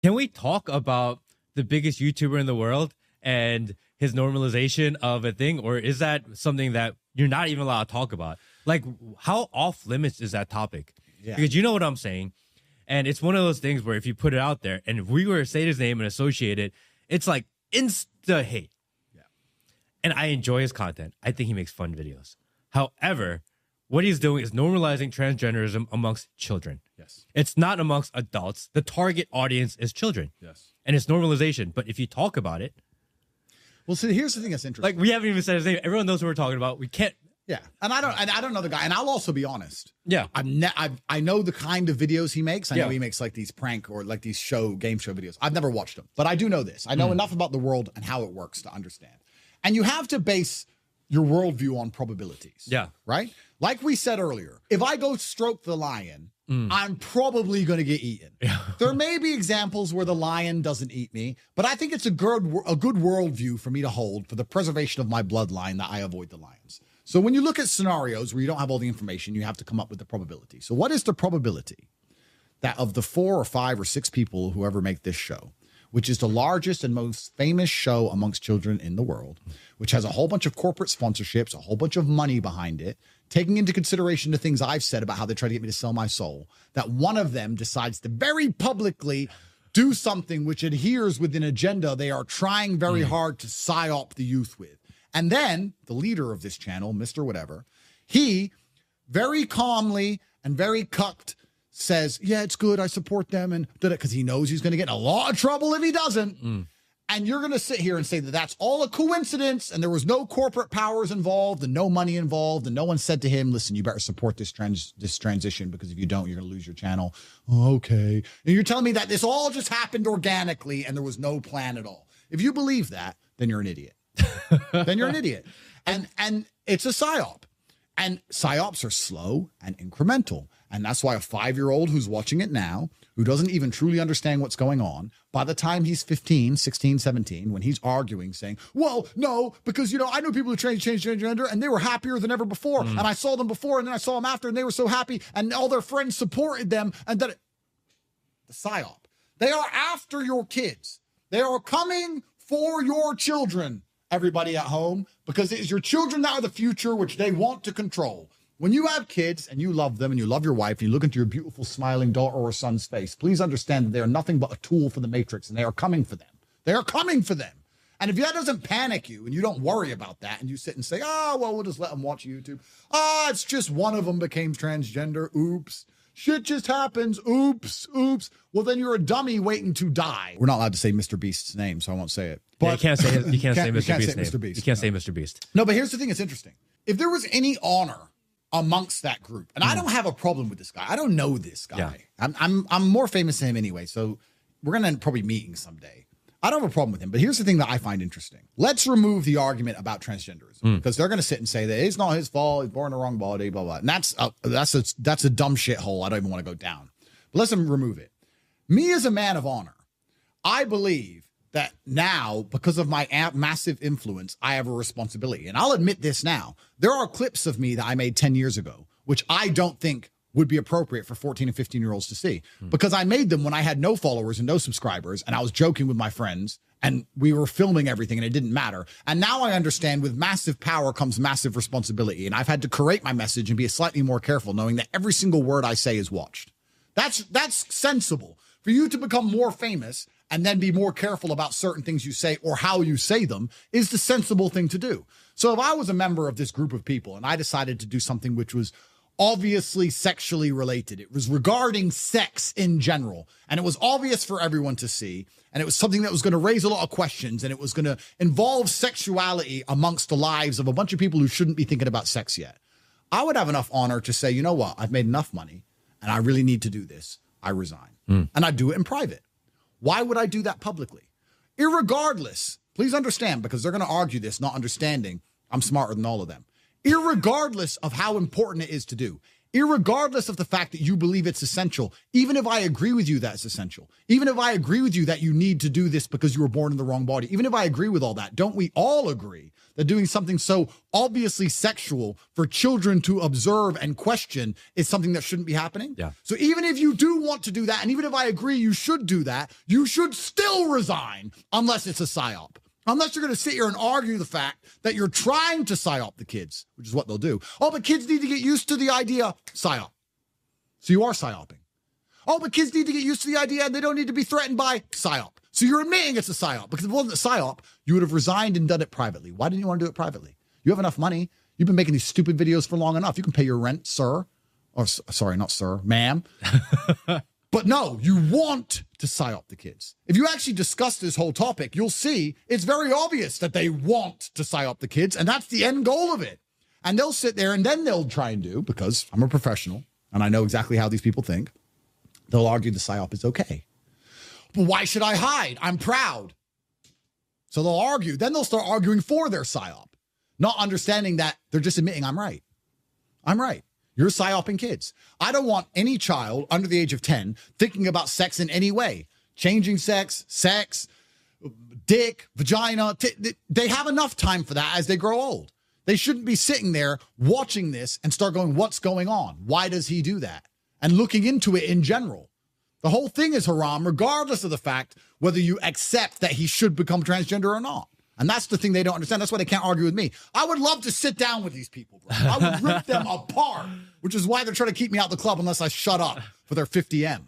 Can we talk about the biggest YouTuber in the world and his normalization of a thing? Or is that something that you're not even allowed to talk about? Like, how off limits is that topic? Yeah. Because you know what I'm saying. And it's one of those things where if you put it out there and if we were to say his name and associate it, it's like insta hate. Yeah. And I enjoy his content. I think he makes fun videos. However, what he's doing is normalizing transgenderism amongst children. Yes. It's not amongst adults. The target audience is children. Yes. And it's normalization. But if you talk about it. Well, so here's the thing that's interesting. Like, we haven't even said his name. Everyone knows who we're talking about. We can't. Yeah. And I don't know the guy. And I'll also be honest. Yeah. I know the kind of videos he makes. I know Yeah. he makes like these prank or like these game show videos. I've never watched them, but I do know this. I know enough about the world and how it works to understand. And you have to base your worldview on probabilities. Yeah. Right? Like we said earlier, if I go stroke the lion, I'm probably going to get eaten. Yeah. There may be examples where the lion doesn't eat me, but I think it's a good worldview for me to hold for the preservation of my bloodline that I avoid the lions. So when you look at scenarios where you don't have all the information, you have to come up with the probability. So what is the probability that of the 4 or 5 or 6 people who ever make this show, which is the largest and most famous show amongst children in the world, which has a whole bunch of corporate sponsorships, a whole bunch of money behind it, taking into consideration the things I've said about how they try to get me to sell my soul, that one of them decides to very publicly do something which adheres with an agenda they are trying very hard to psyop the youth with. And then the leader of this channel, Mr. Whatever, he very calmly and very cucked says, yeah, it's good. I support them. And did it because he knows he's going to get in a lot of trouble if he doesn't. And you're going to sit here and say that that's all a coincidence and there was no corporate powers involved and no money involved. And no one said to him, listen, you better support this transition because if you don't, you're going to lose your channel. Oh, okay. And you're telling me that this all just happened organically and there was no plan at all. If you believe that, then you're an idiot. Then you're an idiot. And it's a psyop. And psyops are slow and incremental. And that's why a 5-year-old who's watching it now, who doesn't even truly understand what's going on, by the time he's 15, 16, 17, when he's arguing, saying, well, no, because, I know people who changed gender and they were happier than ever before. And I saw them before and then I saw them after and they were so happy and all their friends supported them. And that the psyop. They are after your kids. They are coming for your children, everybody at home, because it is your children that are the future, which they want to control. When you have kids and you love them and you love your wife and you look into your beautiful smiling daughter or son's face, please understand that they are nothing but a tool for the Matrix and they are coming for them. They are coming for them. And if that doesn't panic you and you don't worry about that and you sit and say, well, we'll just let them watch YouTube. It's just one of them became transgender. Oops. Shit just happens. Oops. Well, then you're a dummy waiting to die. We're not allowed to say MrBeast's name, so I won't say it. But Yeah, you can't say MrBeast's name. Mr. Beast. You can't say MrBeast. No, but here's the thing that's interesting. If there was any honor amongst that group, and I don't have a problem with this guy. I don't know this guy. Yeah. I'm more famous than him anyway, so we're going to probably meeting someday. I don't have a problem with him, but here's the thing that I find interesting. Let's remove the argument about transgenderism because they're going to sit and say that it's not his fault. He's born in the wrong body, blah, blah. And that's a dumb shithole. I don't even want to go down. But let's remove it. Me as a man of honor, I believe that now, because of my massive influence, I have a responsibility. And I'll admit this now. There are clips of me that I made 10 years ago, which I don't think would be appropriate for 14 and 15-year-olds to see. Because I made them when I had no followers and no subscribers, and I was joking with my friends, and we were filming everything, and it didn't matter. And now I understand with massive power comes massive responsibility, and I've had to curate my message and be slightly more careful, knowing that every single word I say is watched. That's sensible. For you to become more famous and then be more careful about certain things you say or how you say them is the sensible thing to do. So if I was a member of this group of people and I decided to do something which was obviously sexually related, it was regarding sex in general, and it was obvious for everyone to see, and it was something that was going to raise a lot of questions, and it was going to involve sexuality amongst the lives of a bunch of people who shouldn't be thinking about sex yet, I would have enough honor to say, you know what, I've made enough money and I really need to do this. I resign. And I do it in private. Why would I do that publicly? Irregardless, please understand, because they're going to argue this, not understanding I'm smarter than all of them. Irregardless of how important it is to do, irregardless of the fact that you believe it's essential, even if I agree with you that it's essential, even if I agree with you that you need to do this because you were born in the wrong body, even if I agree with all that, don't we all agree that doing something so obviously sexual for children to observe and question is something that shouldn't be happening? Yeah. So even if you do want to do that, and even if I agree you should do that, you should still resign unless it's a psyop. Unless you're going to sit here and argue the fact that you're trying to psyop the kids, which is what they'll do. Oh, but kids need to get used to the idea, psyop. So you are psyoping. Oh, but kids need to get used to the idea and they don't need to be threatened by psyop. So you're admitting it's a psyop. Because if it wasn't a psyop, you would have resigned and done it privately. Why didn't you want to do it privately? You have enough money. You've been making these stupid videos for long enough. You can pay your rent, sir. Or sorry, not sir, ma'am. But no, you want to psyop the kids. If you actually discuss this whole topic, you'll see it's very obvious that they want to psyop the kids, and that's the end goal of it. And they'll sit there and then they'll try and do, because I'm a professional and I know exactly how these people think, they'll argue the psyop is okay. But why should I hide? I'm proud. So they'll argue. Then they'll start arguing for their psyop, not understanding that they're just admitting I'm right. I'm right. You're psyoping kids. I don't want any child under the age of 10 thinking about sex in any way. Changing sex, dick, vagina. They have enough time for that as they grow old. They shouldn't be sitting there watching this and start going, what's going on? Why does he do that? And looking into it in general. The whole thing is haram, regardless of the fact whether you accept that he should become transgender or not. And that's the thing they don't understand. That's why they can't argue with me. I would love to sit down with these people, bro. I would rip them apart, which is why they're trying to keep me out the club unless I shut up for their 50M.